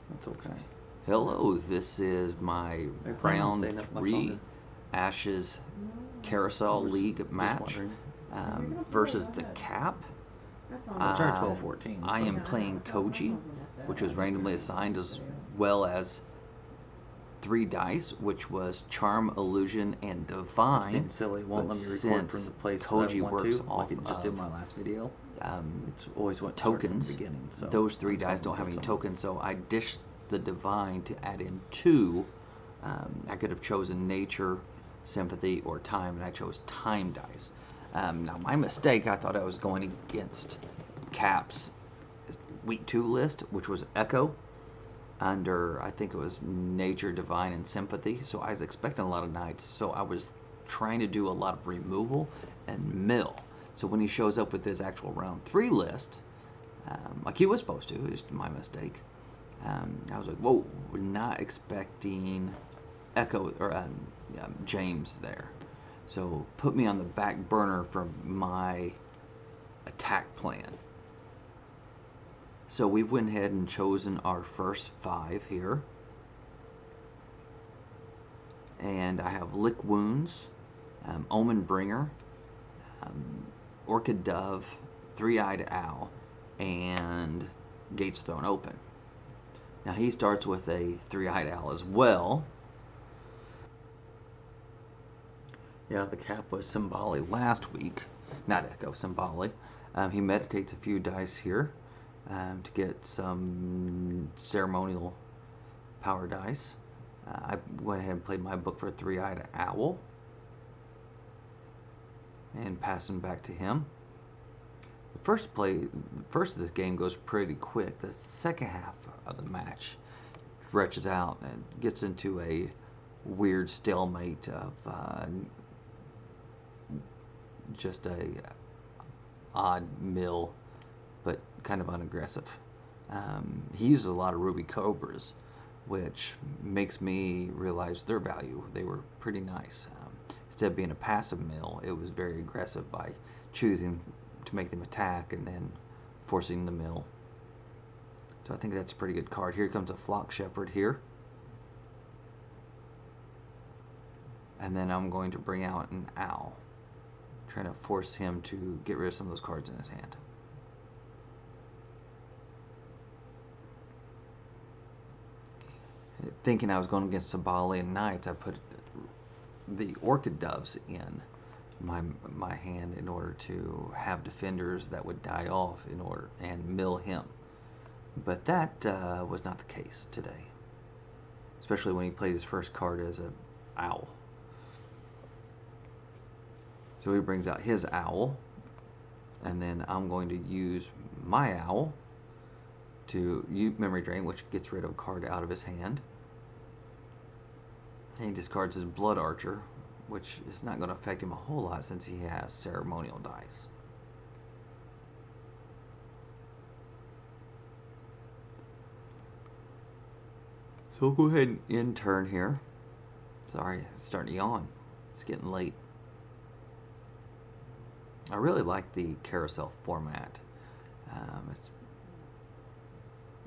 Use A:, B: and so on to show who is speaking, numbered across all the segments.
A: That's okay.
B: Hello, this is my round 3 Ashes Carousel League match versus the Cap.
A: I'll try 12-14.
B: I am playing Koji, which was randomly assigned, as well as 3 dice, which was Charm, Illusion, and Divine.
A: It's being silly. It won't let me record from the place
B: Koji
A: I want
B: works
A: to,
B: off
A: like it just did in my last video. It's always what
B: tokens.
A: From the beginning, so
B: those 3 dice don't have any tokens, so I dished the Divine to add in 2. I could have chosen Nature, Sympathy, or Time, and I chose Time dice. Now, my mistake, I thought I was going against Cap's Week 2 list, which was Echo, under, I think it was Nature, Divine, and Sympathy. So I was expecting a lot of knights, so I was trying to do a lot of removal and mill. So when he shows up with his actual round 3 list, like he was supposed to, it's my mistake. I was like, whoa, we're not expecting Echo or James there. So put me on the back burner for my attack plan. So we've went ahead and chosen our first 5 here. And I have Lick Wounds, Omen Bringer, Orchid Dove, Three-Eyed Owl, and Gates Thrown Open. Now he starts with a Three-Eyed Owl as well. Yeah, the Cap was Symboli last week. Not Echo, Symboli. He meditates a few dice here to get some ceremonial power dice. I went ahead and played my book for Three-Eyed Owl and passed them back to him. The first of this game goes pretty quick. The second half of the match stretches out and gets into a weird stalemate of just a odd mill, but kind of unaggressive. He uses a lot of Ruby Cobras, which makes me realize their value. They were pretty nice. Instead of being a passive mill, it was very aggressive by choosing to make them attack and then forcing the mill. So I think that's a pretty good card. Here comes a Flock Shepherd here. And then I'm going to bring out an Owl, trying to force him to get rid of some of those cards in his hand. Thinking I was going against Symboli and Knights, I put the Orchid Doves in my hand in order to have defenders that would die off in order and mill him. But that was not the case today, especially when he played his first card as an Owl. So he brings out his Owl, and then I'm going to use my Owl to use Memory Drain, which gets rid of a card out of his hand. And he discards his Blood Archer, which is not going to affect him a whole lot since he has ceremonial dice. So we'll go ahead and end turn here. Sorry, it's starting to yawn. It's getting late. I really like the carousel format.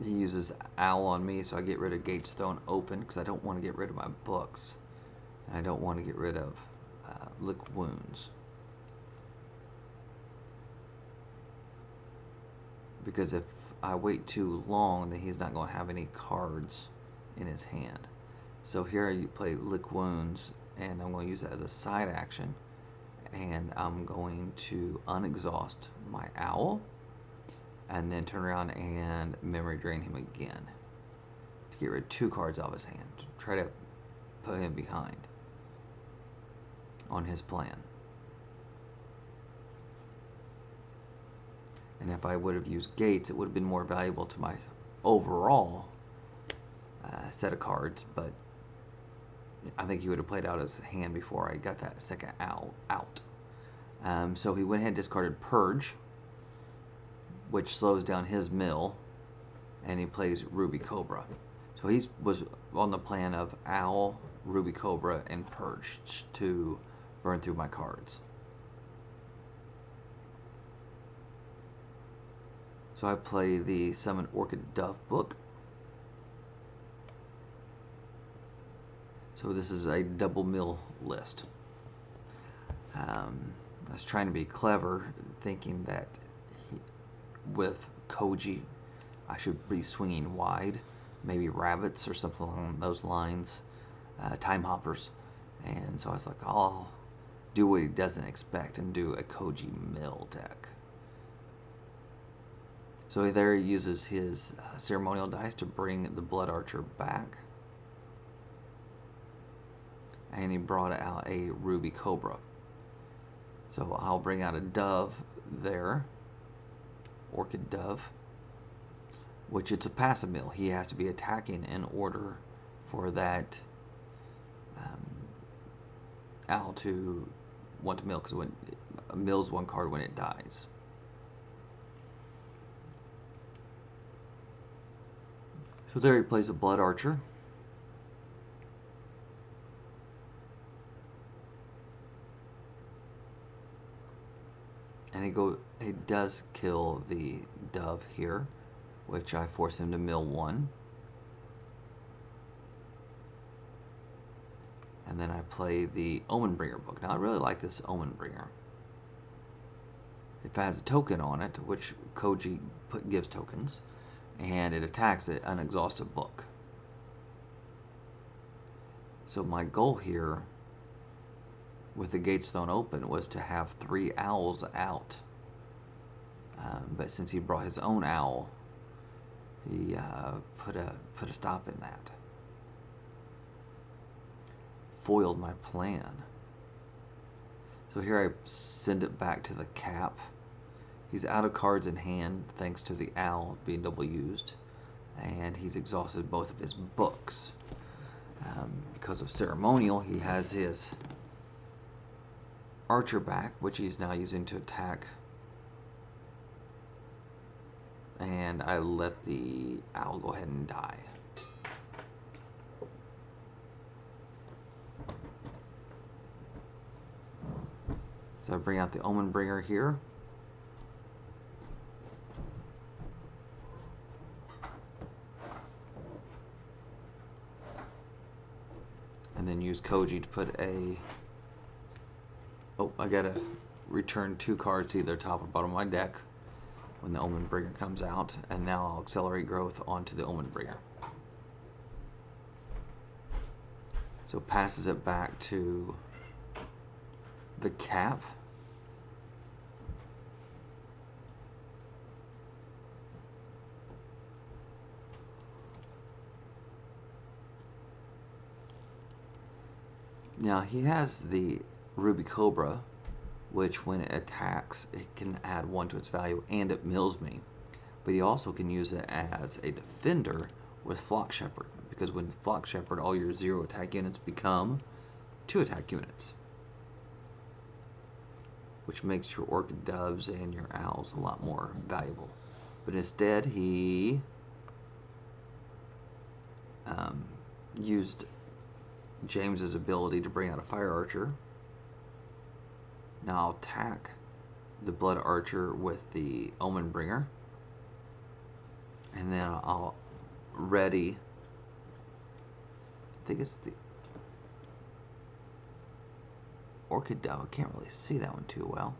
B: He uses Owl on me, so I get rid of Gates Thrown Open because I don't want to get rid of my books. And I don't want to get rid of Lick Wounds. Because if I wait too long, then he's not going to have any cards in his hand. So here you play Lick Wounds, and I'm going to use that as a side action. And I'm going to unexhaust my Owl, and then turn around and Memory Drain him again to get rid of 2 cards out of his hand. Try to put him behind on his plan. And if I would have used Gates, it would have been more valuable to my overall set of cards, but I think he would have played out his hand before I got that second Owl out. So he went ahead and discarded Purge, which slows down his mill, and he plays Ruby Cobra. So he was on the plan of Owl, Ruby Cobra, and Purge to burn through my cards. So I play the Summon Orchid Dove book. So this is a double mill list. I was trying to be clever, thinking that with Koji, I should be swinging wide, maybe rabbits or something along those lines, time hoppers. And so I was like, I'll do what he doesn't expect and do a Koji mill deck. So there he uses his ceremonial dice to bring the Blood Archer back. And he brought out a Ruby Cobra. So I'll bring out a Dove there, Orchid Dove, which it's a passive mill. He has to be attacking in order for that owl to want to mill, because when it mills one card when it dies. So there he plays a Blood Archer. And he does kill the Dove here, which I force him to mill one. And then I play the Omenbringer book. Now I really like this Omenbringer. It has a token on it, which Koji gives tokens, and it attacks an unexhausted book. So my goal here with the Gatestone open was to have 3 owls out. But since he brought his own owl, he put a stop in that. Foiled my plan. So here I send it back to the cap. He's out of cards in hand thanks to the owl being double used, and he's exhausted both of his books. Because of ceremonial, he has his Archer back, which he's now using to attack, and I let the owl go ahead and die. So I bring out the Omenbringer here. And then use Koji to put a... Oh, I gotta return 2 cards to either top or bottom of my deck when the Omenbringer comes out. And now I'll accelerate growth onto the Omenbringer. So passes it back to the cap. Now he has the Ruby Cobra, which when it attacks, it can add 1 to its value and it mills me. But he also can use it as a defender with Flock Shepherd, because when Flock Shepherd, all your 0 attack units become 2 attack units, which makes your Orchid Doves and your Owls a lot more valuable. But instead, he used James's ability to bring out a Fire Archer. Now I'll attack the Blood Archer with the Omenbringer, and then I'll ready, I think it's the Orchid Dove. I can't really see that one too well.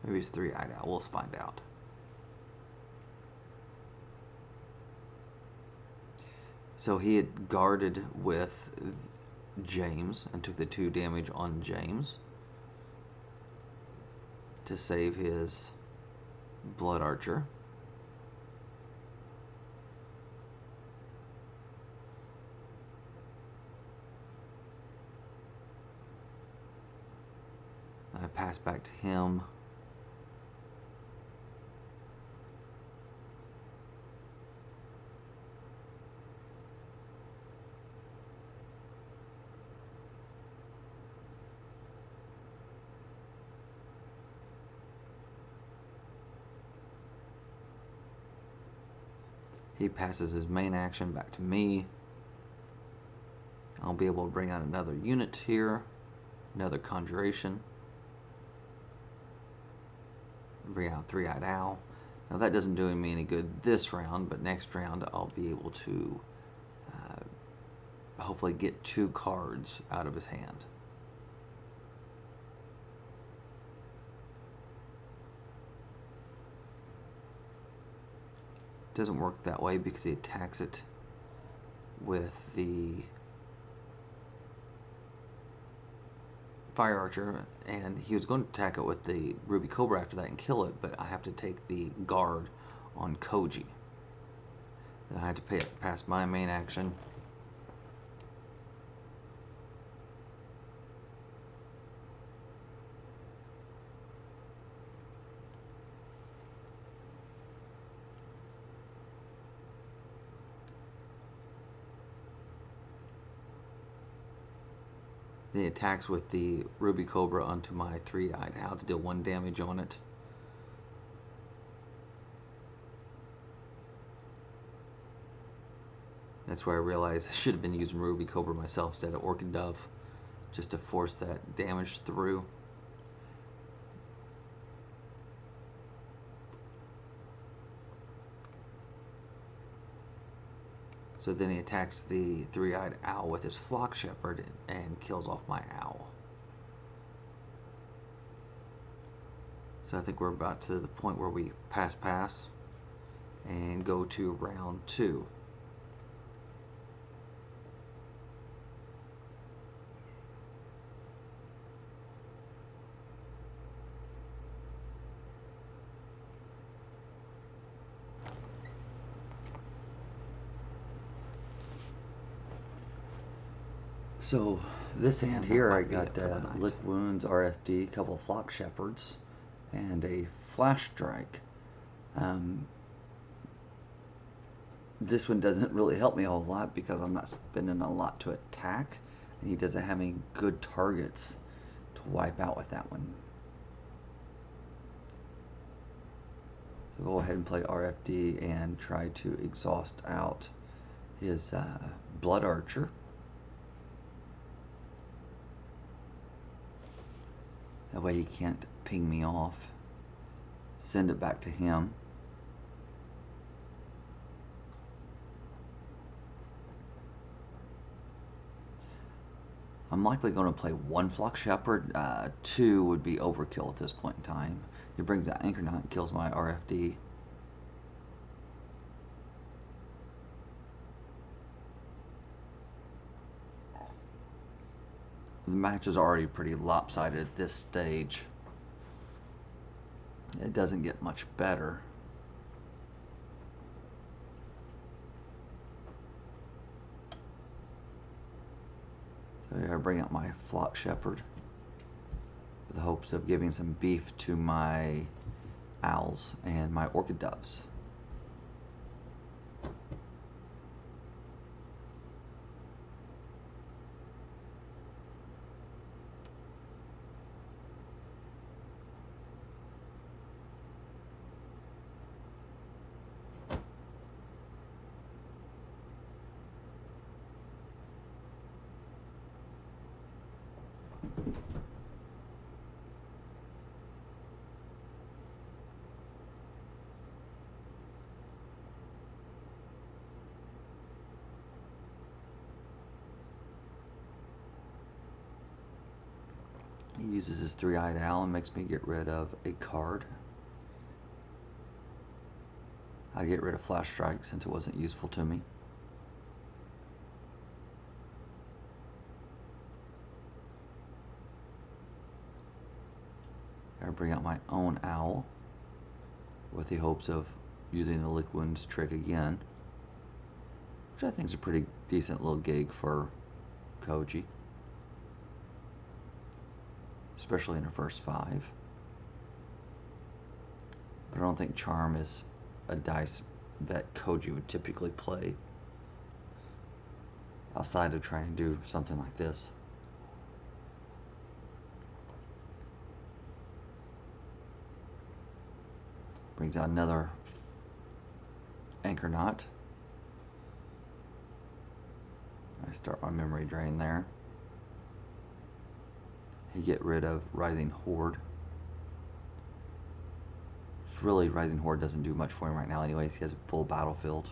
B: Maybe it's 3-eyed owl. We'll find out. So he had guarded with James and took the 2 damage on James to save his Blood Archer. I pass back to him. He passes his main action back to me. I'll be able to bring out another unit here, another Conjuration. Bring out 3-eyed owl. Now that doesn't do me any good this round, but next round I'll be able to hopefully get 2 cards out of his hand. Doesn't work that way because he attacks it with the Fire Archer, and he was going to attack it with the Ruby Cobra after that and kill it, but I have to take the guard on Koji. Then I had to pass my main action. Then he attacks with the Ruby Cobra onto my 3-eyed owl to deal 1 damage on it. That's where I realized I should have been using Ruby Cobra myself instead of Orchid Dove, just to force that damage through. So then he attacks the 3-eyed owl with his Flock Shepherd and kills off my owl. So I think we're about to the point where we pass and go to round 2.
A: So this hand here, I got Lick Wounds, RFD, a couple of Flock Shepherds, and a Flash Strike. This one doesn't really help me a whole lot because I'm not spending a lot to attack, and he doesn't have any good targets to wipe out with that one. So go ahead and play RFD and try to exhaust out his Blood Archer. That way he can't ping me off. Send it back to him. I'm likely going to play 1 Flock Shepherd. 2 would be overkill at this point in time. He brings out Anchor Knot and kills my RFD. The match is already pretty lopsided at this stage. It doesn't get much better. So I bring out my Flock Shepherd with the hopes of giving some beef to my owls and my Orchid Doves. He uses his 3-eyed owl and makes me get rid of a card. I get rid of Flash Strike since it wasn't useful to me. I bring out my own owl with the hopes of using the Lick Wounds trick again, which I think is a pretty decent little gig for Koji, especially in the first 5. But I don't think Charm is a dice that Koji would typically play outside of trying to do something like this. Brings out another Anchor Knot. I start my memory drain there. You get rid of Rising Horde. Really, Rising Horde doesn't do much for him right now anyways. He has a full battlefield.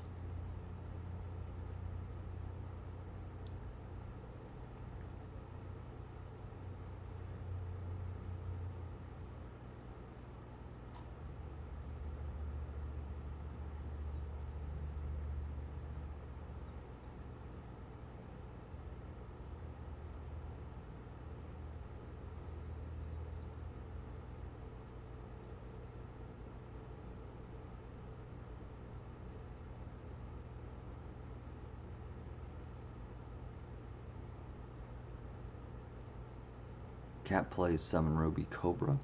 A: Cat plays Summon Ruby Cobra.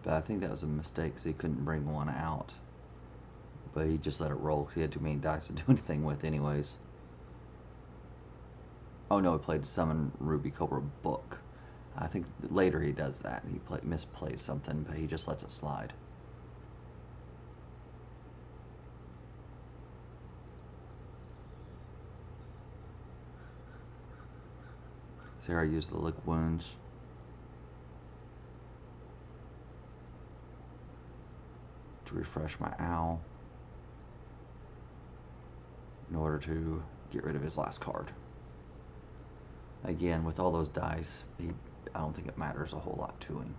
A: But I think that was a mistake because he couldn't bring one out. But he just let it roll. He had too many dice to do anything with anyways. Oh no, he played Summon Ruby Cobra Book. I think later he does that. He misplays something, but he just lets it slide. So here I use the Lick Wounds. To refresh my owl. In order to get rid of his last card. Again, with all those dice, I don't think it matters a whole lot to him.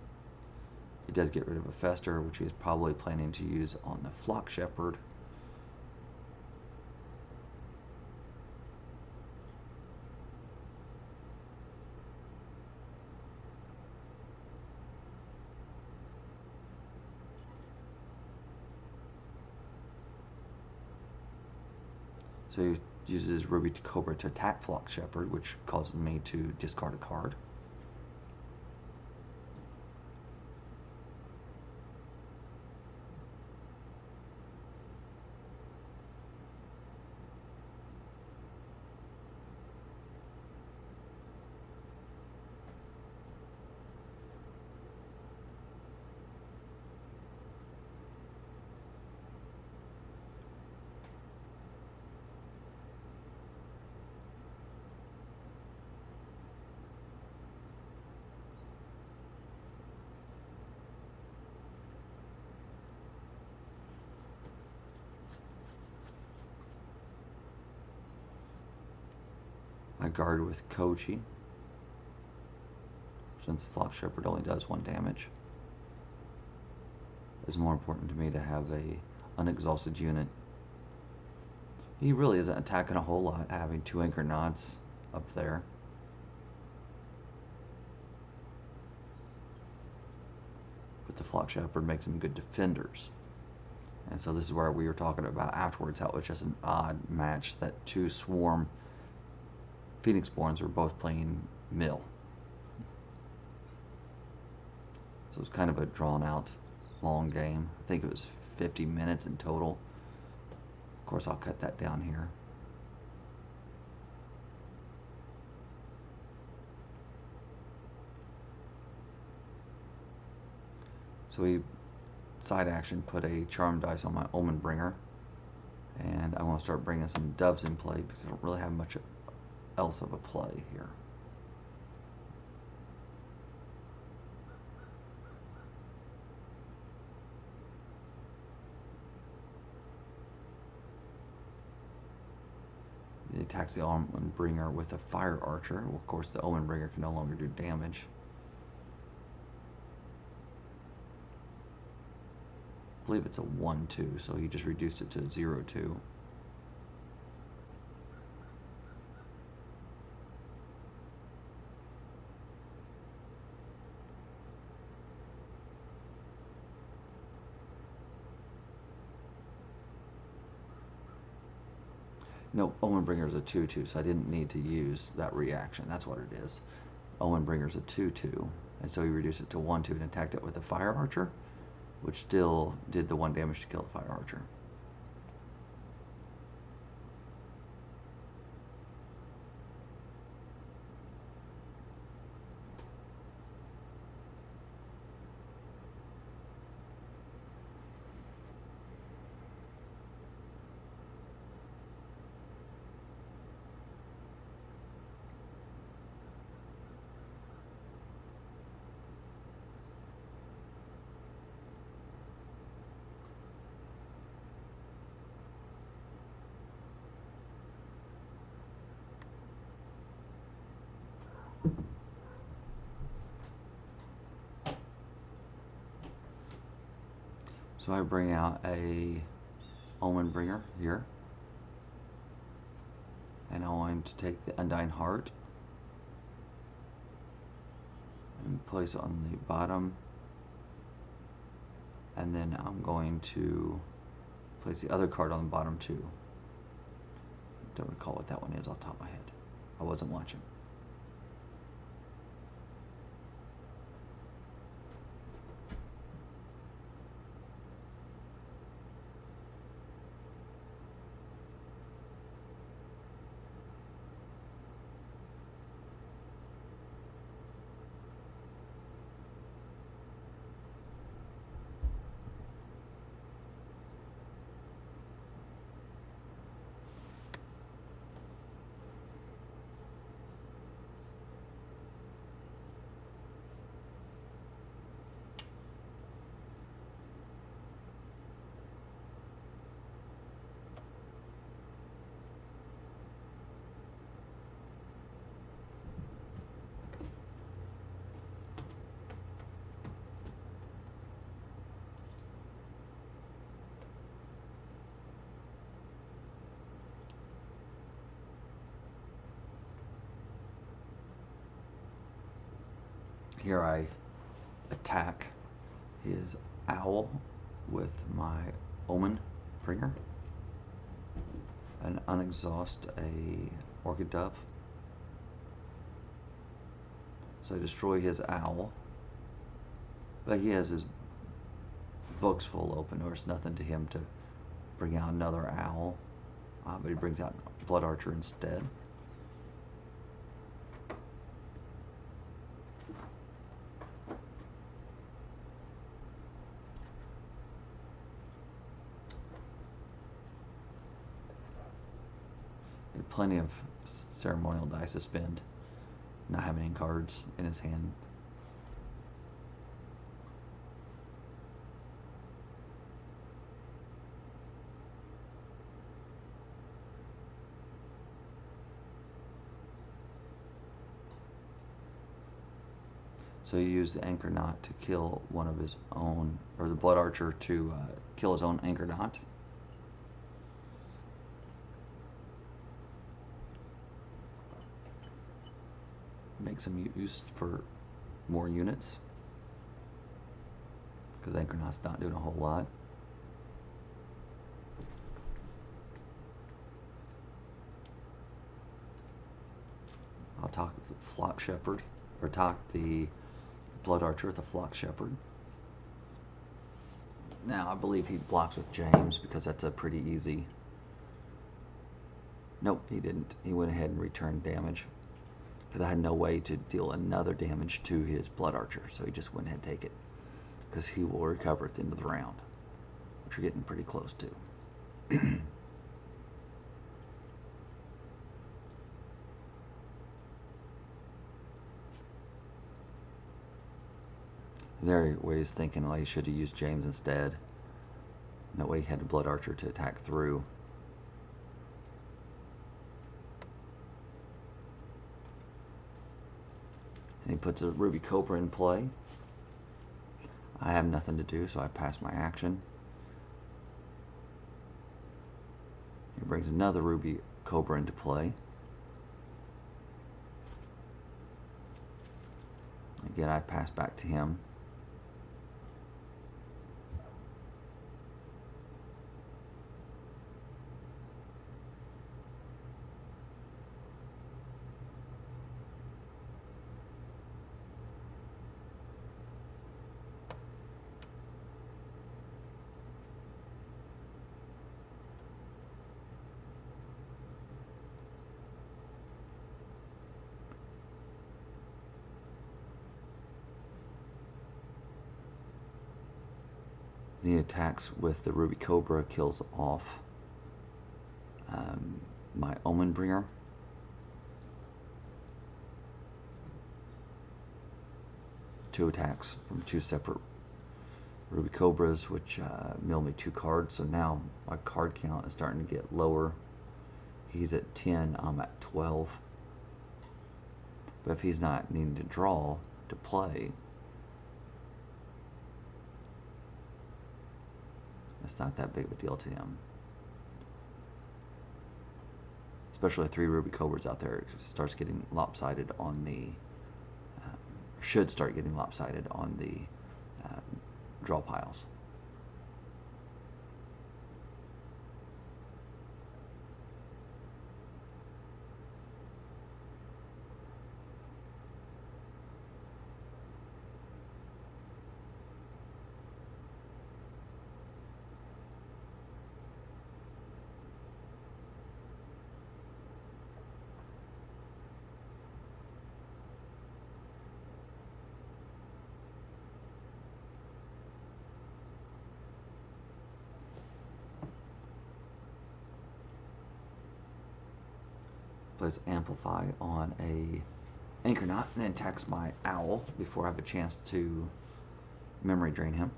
A: It does get rid of a Fester, which he is probably planning to use on the Flock Shepherd. So he uses Ruby Cobra to attack Flock Shepherd, which causes me to discard a card. I guard with Koji, since Flock Shepherd only does 1 damage. It's more important to me to have a unexhausted unit. He really isn't attacking a whole lot, having 2 Anchor Knots up there. But the Flock Shepherd makes them good defenders. And so this is where we were talking about afterwards, how it was just an odd match that 2 Swarm Phoenixborns were both playing mill. So it was kind of a drawn out long game. I think it was 50 minutes in total. Of course, I'll cut that down here. So he side action put a Charm Dice on my Omen Bringer. And I want to start bringing some Doves in play because I don't really have much else of a play here. He attacks the Omen Bringer with a Fire Archer. Well, of course, the Omen Bringer can no longer do damage. I believe it's a 1-2, so he just reduced it to 0-2. No, Omen Bringer is a 2-2, so I didn't need to use that reaction. That's what it is. Omen Bringer's a 2-2, and so he reduced it to 1-2 and attacked it with a Fire Archer, which still did the 1 damage to kill the Fire Archer. So I bring out a Omen Bringer here. And I'm going to take the Undying Heart and place it on the bottom. And then I'm going to place the other card on the bottom too. Don't recall what that one is off the top of my head. I wasn't watching. Here I attack his owl with my Omen Bringer and unexhaust a Orchid Dove. So I destroy his owl, but he has his books full open. There's nothing to him to bring out another owl, but he brings out Blood Archer instead. Plenty of ceremonial dice to spend, not having any cards in his hand. So you use the Anchor Knot to kill one of his own, or the Blood Archer to kill his own Anchor Knot. Makes them used for more units, because Anchor Knot's not doing a whole lot. I'll talk the Flock Shepherd, or talk the Blood Archer with the Flock Shepherd. Now I believe he blocks with James because that's a pretty easy. Nope, he didn't. He went ahead and returned damage, because I had no way to deal another damage to his Blood Archer, so he just went ahead and take it, because he will recover at the end of the round, which we're getting pretty close to. There he was thinking, well, he should have used James instead. That way he had the Blood Archer to attack through. And he puts a Ruby Cobra in play. I have nothing to do, so I pass my action. He brings another Ruby Cobra into play. Again, I pass back to him. The attacks with the Ruby Cobra kills off my Omen Bringer. Two attacks from two separate Ruby Cobras, which mill me 2 cards. So now my card count is starting to get lower. He's at 10, I'm at 12. But if he's not needing to draw to play, it's not that big of a deal to him. Especially 3 Ruby Cobras out there, it starts getting lopsided on the, should start getting lopsided on the draw piles. place Amplify on a Anchor Knot and then attacks my Owl before I have a chance to memory drain him.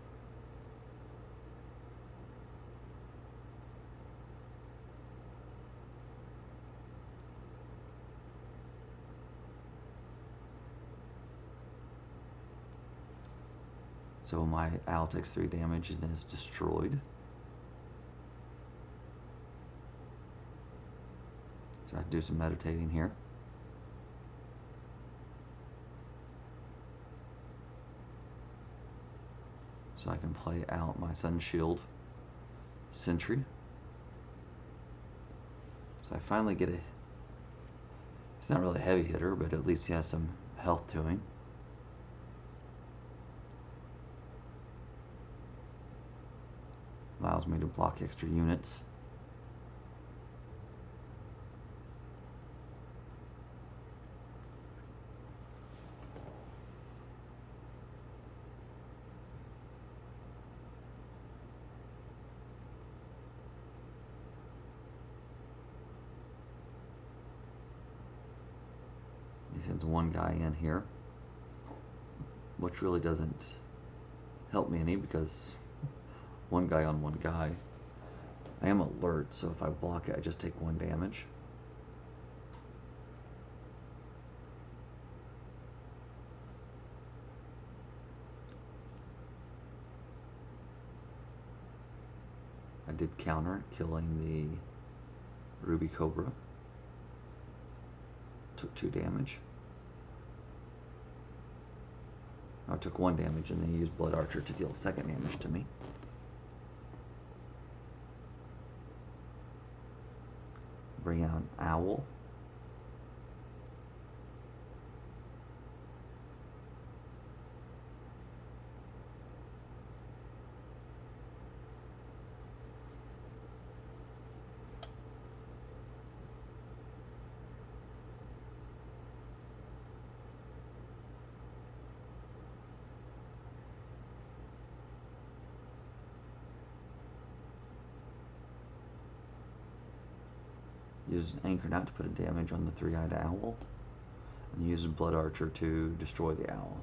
A: So my Owl takes 3 damage and is destroyed. So I have to do some meditating here. So I can play out my Sun Shield Sentry. So I finally get a... It's not really a heavy hitter, but at least he has some health to him. Allows me to block extra units. He sends one guy in here, which really doesn't help me any because one guy on one guy. I am alert, so if I block it, I just take 1 damage. I did counter, killing the Ruby Cobra. Took 2 damage. I took 1 damage and then used Blood Archer to deal 2nd damage to me. Bring out an Owl. Use an Anchor Knot to put a damage on the 3-eyed Owl, and use a Blood Archer to destroy the Owl.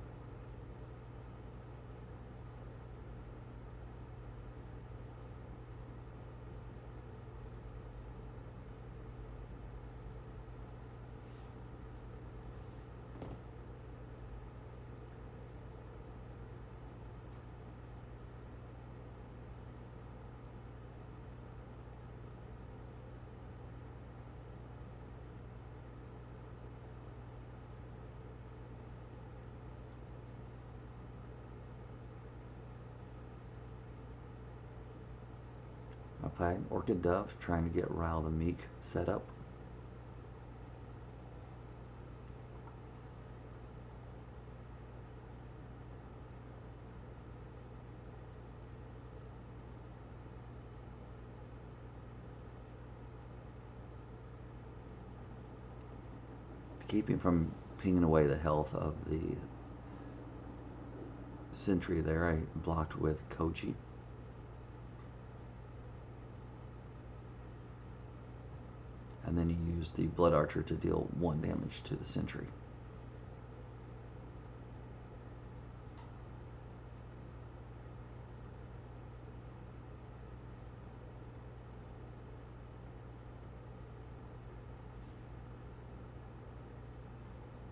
A: I play Orchid Dove, trying to get Rile the Meek set up. To keep him from pinging away the health of the Sentry there, I blocked with Koji. And then you use the Blood Archer to deal 1 damage to the Sentry.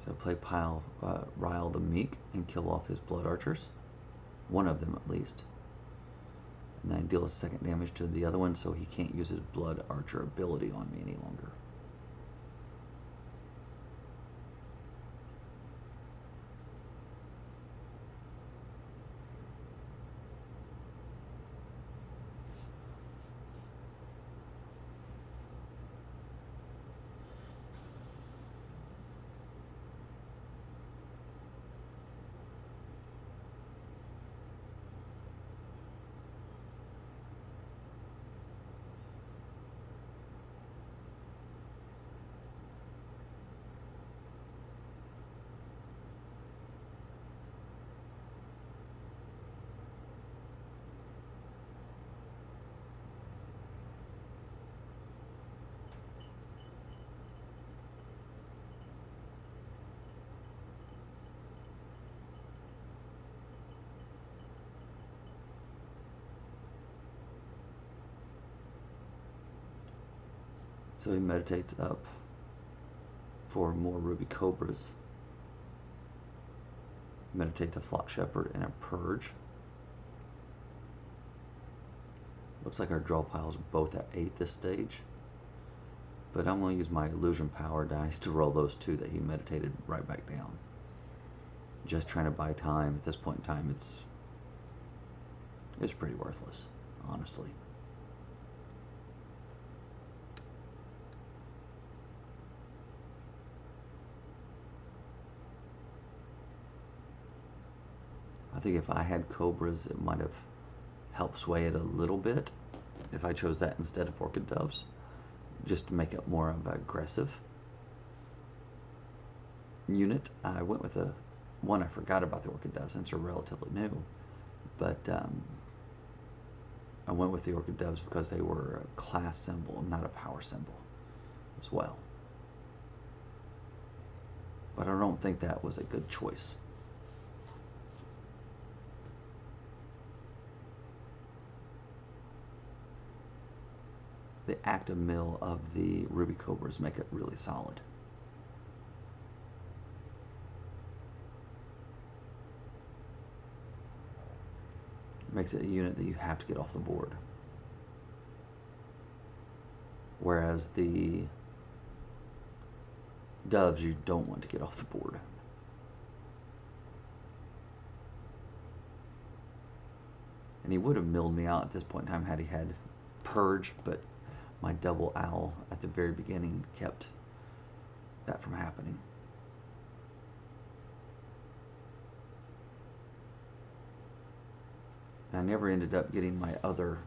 A: So play Rile the Meek and kill off his Blood Archers. 1 of them at least. And then I deal 2nd damage to the other one, so he can't use his Blood Archer ability on me any longer. So he meditates up for more ruby cobras. Meditates a flock shepherd and a purge. Looks like our draw piles are both at 8 this stage. But I'm going to use my illusion power dice to roll those 2 that he meditated right back down. Just trying to buy time. At this point in time, it's pretty worthless, honestly. I think if I had cobras, it might have helped sway it a little bit if I chose that instead of orchid doves, just to make it more of an aggressive unit. I went with one. I forgot about the orchid doves since they're relatively new, but I went with the orchid doves because they were a class symbol, not a power symbol as well. But I don't think that was a good choice. The active mill of the ruby cobras make it really solid. Makes it a unit that you have to get off the board. Whereas the doves you don't want to get off the board. And he would have milled me out at this point in time had he had purge, but my double owl at the very beginning kept that from happening. And I never ended up getting my other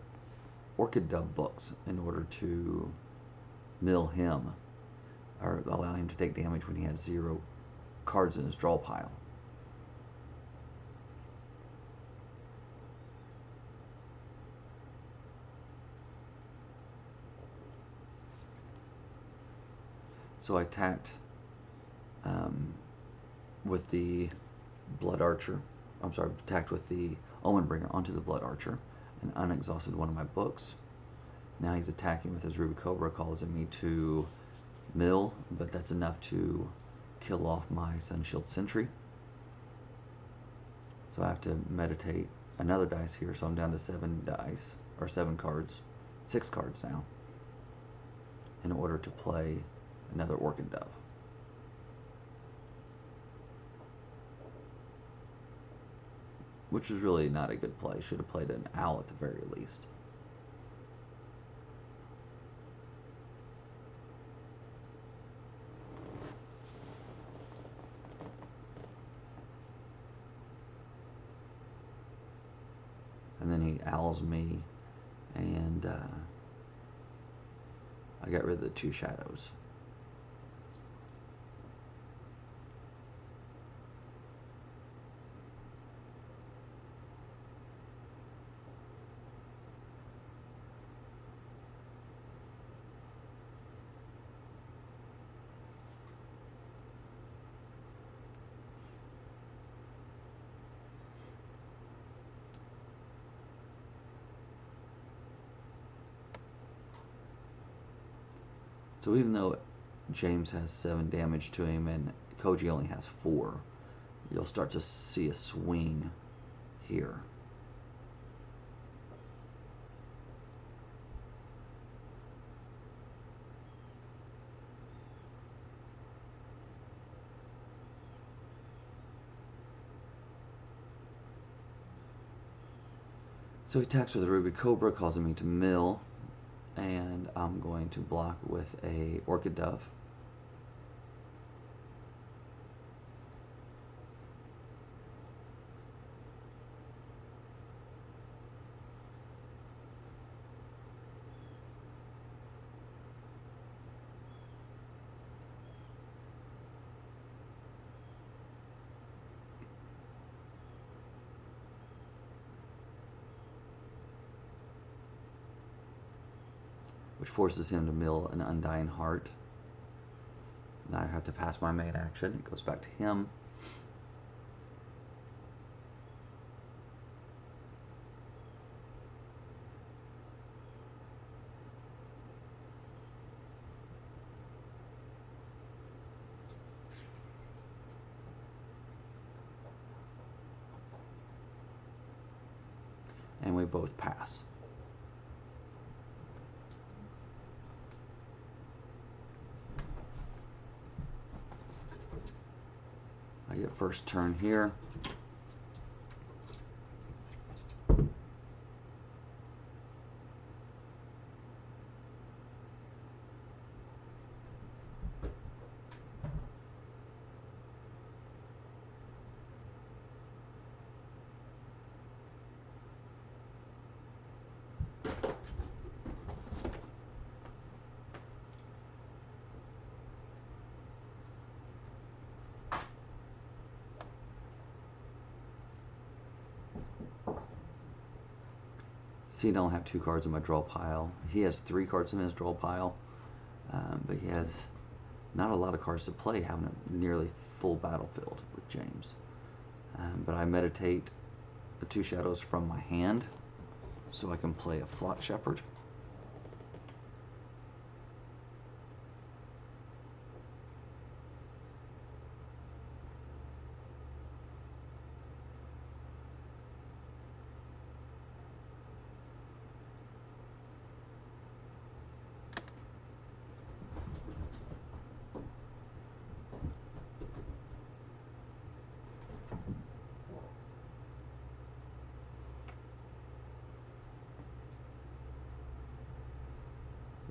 A: orchid dove books in order to mill him or allow him to take damage when he has 0 cards in his draw pile. So I attacked with the Blood Archer. Attacked with the Omen Bringer onto the Blood Archer and unexhausted one of my books. Now he's attacking with his Ruby Cobra, causing me to mill, but that's enough to kill off my Sun Shield Sentry. So I have to meditate another dice here, so I'm down to 7 dice, or 7 cards, 6 cards now, in order to play another Orchid Dove. Which was really not a good play. Should have played an owl at the very least. And then he owls me, and I got rid of the 2 shadows. So even though James has 7 damage to him and Koji only has 4, you'll start to see a swing here. So he attacks with a Ruby Cobra, causing me to mill. And I'm going to block with a Orchid Dove. Which forces him to mill an Undying Heart. Now I have to pass my main action. It goes back to him. and we both pass. I get first turn here. See, I don't have 2 cards in my draw pile. He has 3 cards in his draw pile, but he has not a lot of cards to play, having a nearly full battlefield with James. But I meditate the 2 shadows from my hand, so I can play a Flock Shepherd.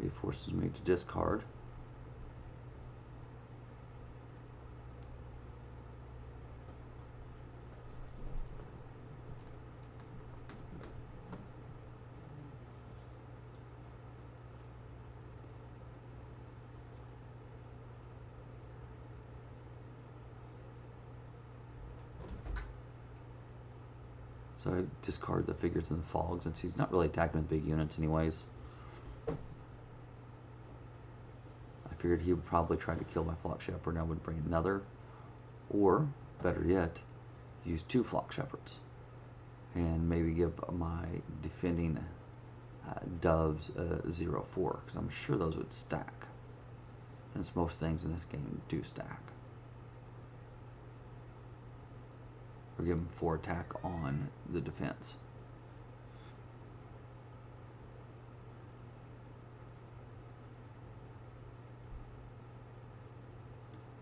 A: He forces me to discard. So I discard the figures in the fog, since he's not really attacking with big units anyways. I figured he would probably try to kill my Flock Shepherd, and I would bring another, or better yet, use 2 Flock Shepherds and maybe give my defending doves a 0-4, because I'm sure those would stack, since most things in this game do stack. Or give him 4 attack on the defense.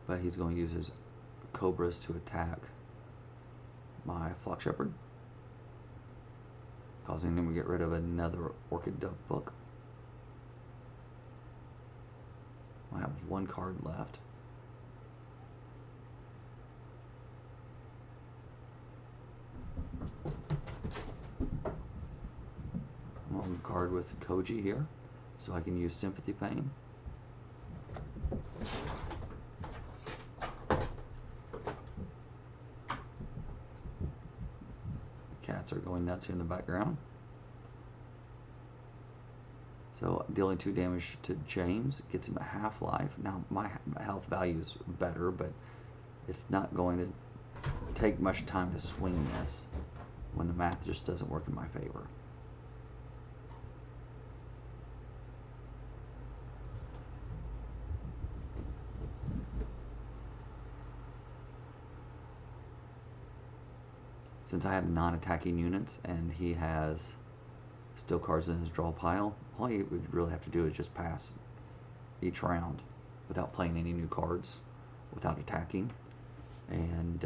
A: But he's going to use his Cobras to attack my Flock Shepherd, causing him to get rid of another Orchid Dove book. I have 1 card left. I'm on guard with Koji here, so I can use Sympathy Pain. Cats are going nuts here in the background. So dealing 2 damage to James gets him a half-life. Now my health value is better, but it's not going to take much time to swing this when the math just doesn't work in my favor. Since I have non-attacking units and he has still cards in his draw pile, all he would really have to do is just pass each round without playing any new cards, without attacking. And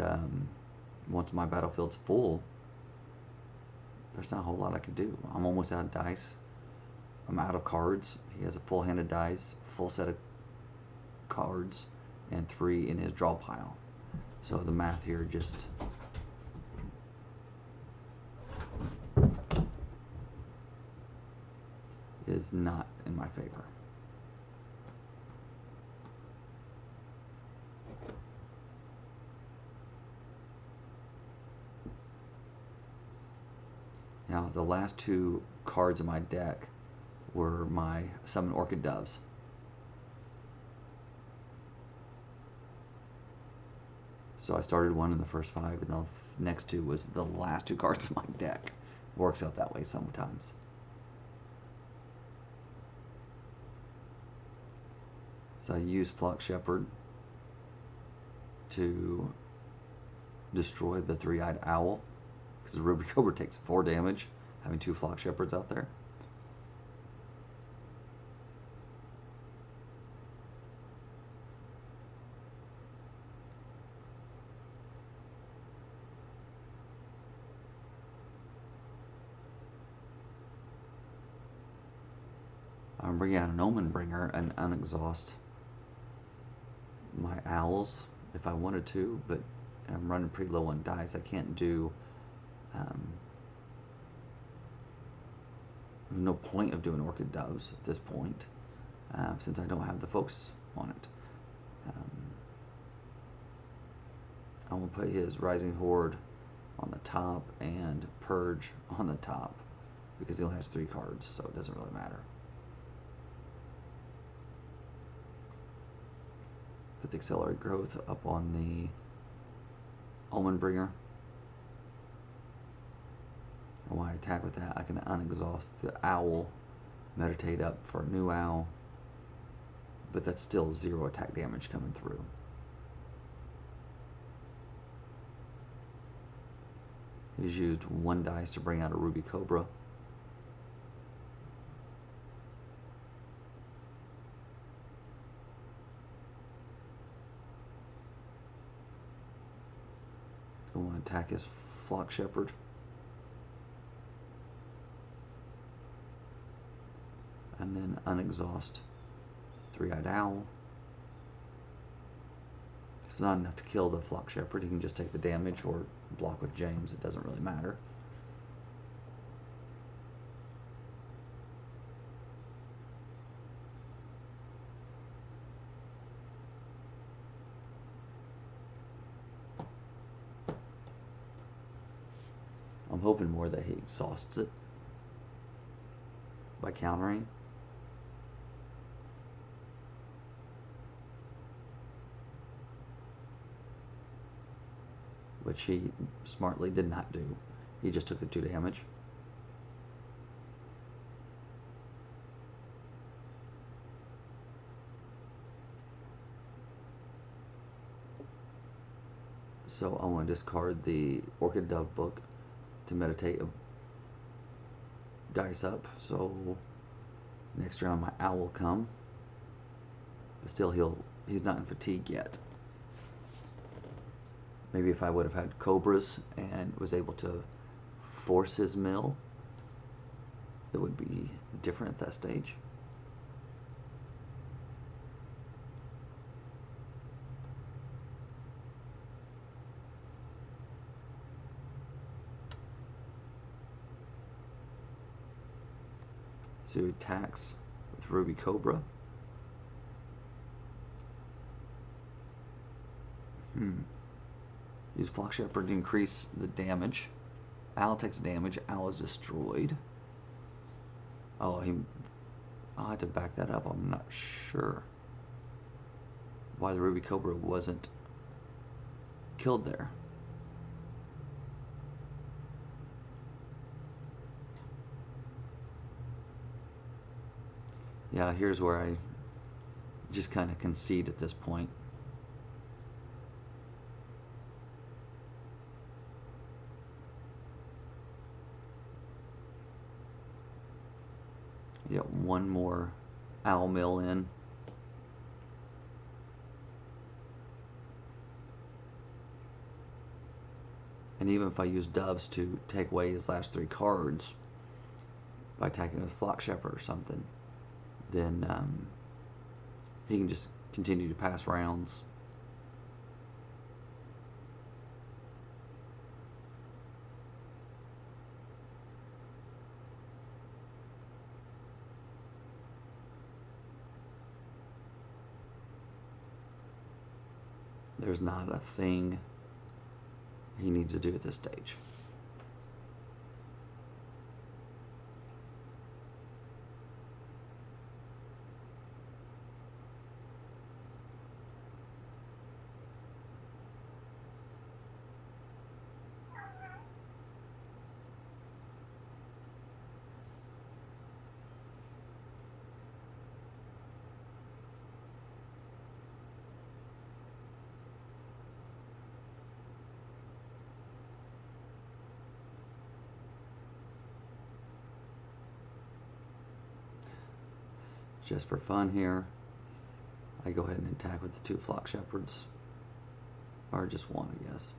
A: once my battlefield's full, there's not a whole lot I can do. I'm almost out of dice. I'm out of cards. He has a full hand of dice, full set of cards, and 3 in his draw pile. So the math here just is not in my favor. Now the last 2 cards in my deck were my Summon Orchid Doves. So I started 1 in the first 5, and the next 2 was the last 2 cards in my deck. Works out that way sometimes. So I use Flock Shepherd to destroy the 3-eyed owl, because the Ruby Cobra takes 4 damage, having 2 flock shepherds out there. I'm bringing out an Omen Bringer and unexhaust my owls if I wanted to, but I'm running pretty low on dice. I can't do. No point of doing Orchid Doves at this point, since I don't have the focus on it. I'm gonna put his Rising Horde on the top and Purge on the top because he only has 3 cards, so it doesn't really matter. Put the Accelerate Growth up on the Omen Bringer. And when I attack with that, I can unexhaust the Owl, meditate up for a new Owl, but that's still 0 attack damage coming through. He's used 1 dice to bring out a Ruby Cobra. I want to attack his Flock Shepherd. And then unexhaust 3-eyed Owl. It's not enough to kill the Flock Shepherd. He can just take the damage or block with James. It doesn't really matter. I'm hoping more that he exhausts it by countering. Which he smartly did not do. He just took the 2 damage. So I want to discard the Orchid Dove book to meditate a dice up. So next round my Owl will come. But still he's not in fatigue yet. Maybe if I would have had Cobras and was able to force his mill, it would be different at that stage. So he attacks with Ruby Cobra. Use Flock Shepherd to increase the damage. Owl takes damage. Owl is destroyed. Oh, I'll have to back that up. I'm not sure why the Ruby Cobra wasn't killed there. Yeah, here's where I just kind of concede at this point. Get 1 more Owl Mill in. And even if I use Doves to take away his last 3 cards by attacking with Flock Shepherd or something, then he can just continue to pass rounds. There's not a thing he needs to do at this stage. Just for fun here, I go ahead and attack with the 2 Flock Shepherds. Or just one, I guess.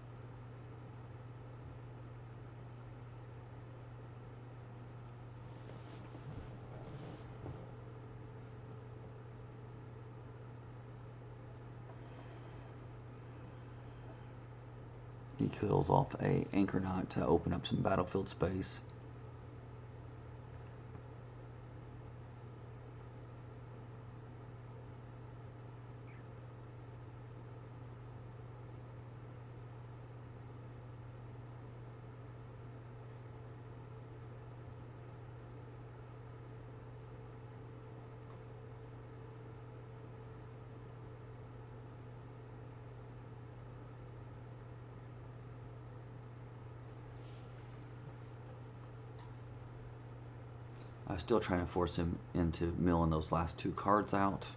A: He kills off a Anchornaut to open up some battlefield space. I was still trying to force him into milling those last 2 cards out.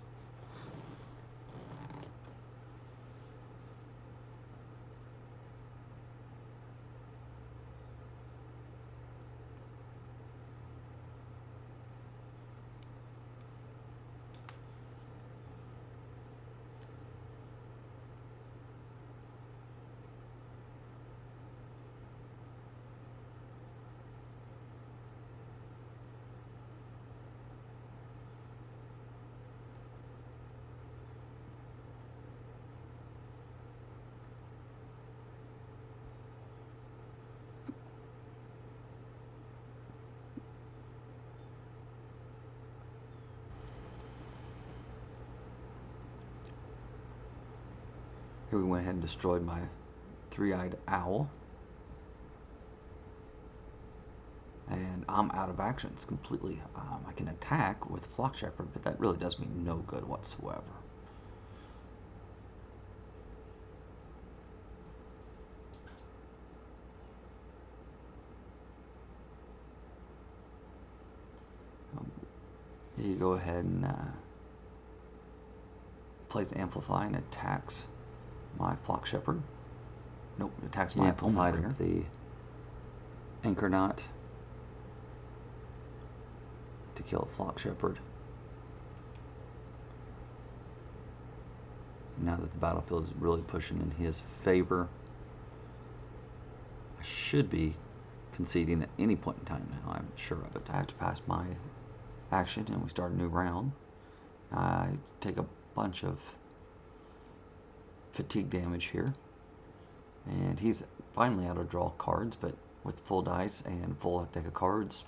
A: Here we went ahead and destroyed my 3-eyed owl. And I'm out of actions completely. I can attack with Flock Shepherd, but that really does me no good whatsoever. You go ahead and plays Amplify and attacks my Flock Shepherd. Nope, it attacks my Omen Bringer. The Anchornaut to kill a Flock Shepherd. Now that the battlefield is really pushing in his favor, I should be conceding at any point in time now. I'm sure of it. I have to pass my action and we start a new round. I take a bunch of fatigue damage here, and he's finally out of draw cards, but with full dice and full deck of cards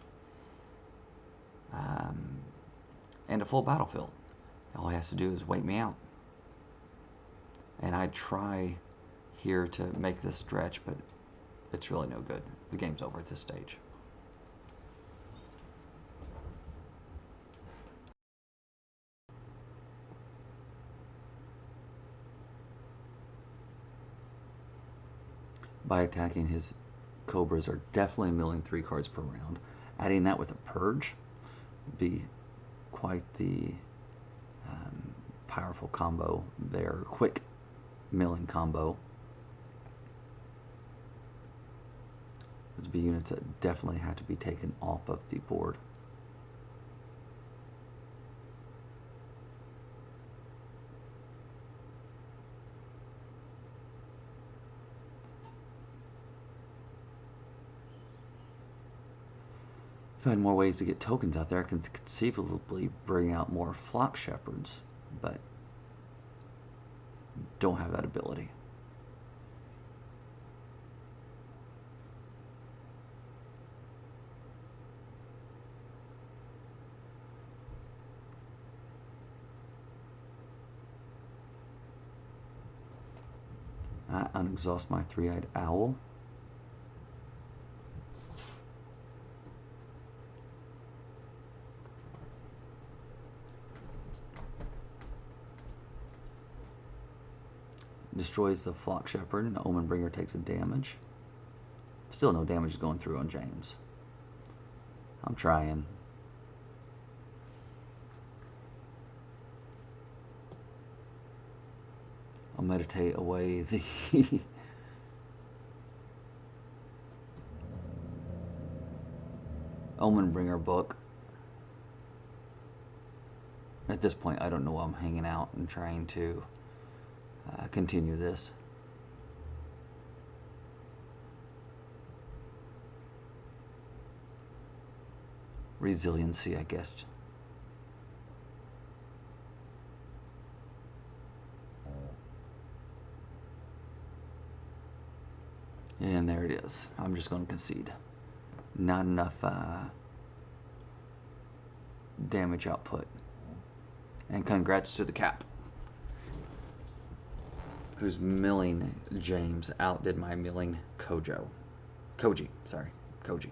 A: and a full battlefield, all he has to do is wait me out. And I try here to make this stretch, but it's really no good. The game's over at this stage. By attacking, his Cobras are definitely milling 3 cards per round. Adding that with a Purge would be quite the powerful combo there. Quick milling combo. Those would be units that definitely have to be taken off of the board. If I had more ways to get tokens out there, I can conceivably bring out more Flock Shepherds, but don't have that ability. I unexhaust my 3-eyed owl. Destroys the Flock Shepherd, and the Omen Bringer takes a damage. Still no damage is going through on James. I'm trying. I'll meditate away the Omen Bringer book. at this point, I don't know why I'm hanging out and trying to continue this. Resiliency, I guess. And there it is. I'm just going to concede. Not enough damage output. And congrats to the Cap, whose milling James outdid my milling Koji. Sorry, Koji.